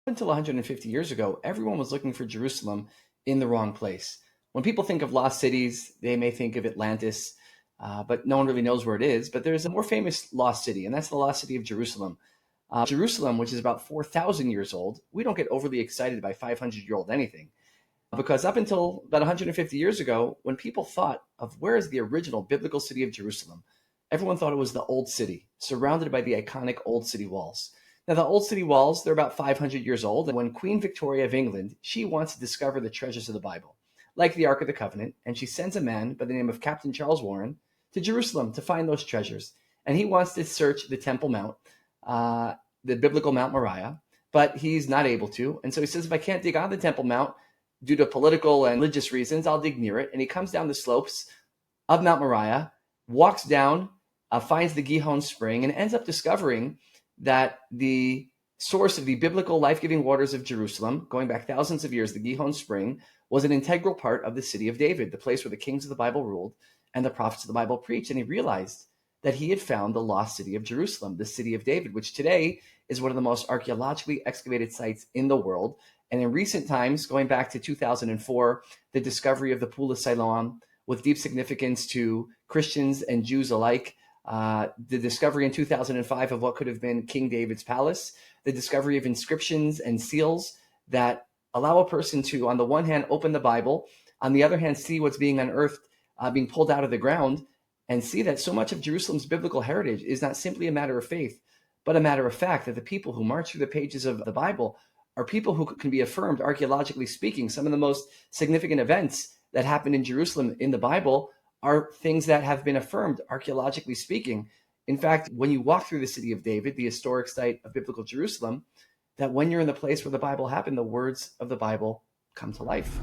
Until 150 years ago, everyone was looking for Jerusalem in the wrong place. When people think of lost cities, they may think of Atlantis, but no one really knows where it is. But there's a more famous lost city, and that's the lost city of Jerusalem. Jerusalem, which is about 4,000 years old, we don't get overly excited by 500-year-old anything. Because up until about 150 years ago, when people thought of where is the original biblical city of Jerusalem, everyone thought it was the Old City, surrounded by the iconic Old City walls. Now, the Old City walls, they're about 500 years old. And when Queen Victoria of England, she wants to discover the treasures of the Bible, like the Ark of the Covenant, and she sends a man by the name of Captain Charles Warren to Jerusalem to find those treasures. And he wants to search the Temple Mount, the biblical Mount Moriah, but he's not able to. And so he says, if I can't dig on the Temple Mount due to political and religious reasons, I'll dig near it. And he comes down the slopes of Mount Moriah, walks down, finds the Gihon Spring, and ends up discovering that the source of the biblical life-giving waters of Jerusalem, going back thousands of years, the Gihon Spring, was an integral part of the city of David, the place where the kings of the Bible ruled and the prophets of the Bible preached. And he realized that he had found the lost city of Jerusalem, the city of David, which today is one of the most archaeologically excavated sites in the world. And in recent times, going back to 2004, the discovery of the Pool of Siloam, with deep significance to Christians and Jews alike, the discovery in 2005 of what could have been King David's palace, the discovery of inscriptions and seals that allow a person to, on the one hand, open the Bible, on the other hand, see what's being unearthed, being pulled out of the ground, and see that so much of Jerusalem's biblical heritage is not simply a matter of faith, but a matter of fact, that the people who march through the pages of the Bible are people who can be affirmed, archaeologically speaking. Some of the most significant events that happened in Jerusalem in the Bible are things that have been affirmed, archaeologically speaking. In fact, when you walk through the city of David, the historic site of biblical Jerusalem, that when you're in the place where the Bible happened, the words of the Bible come to life.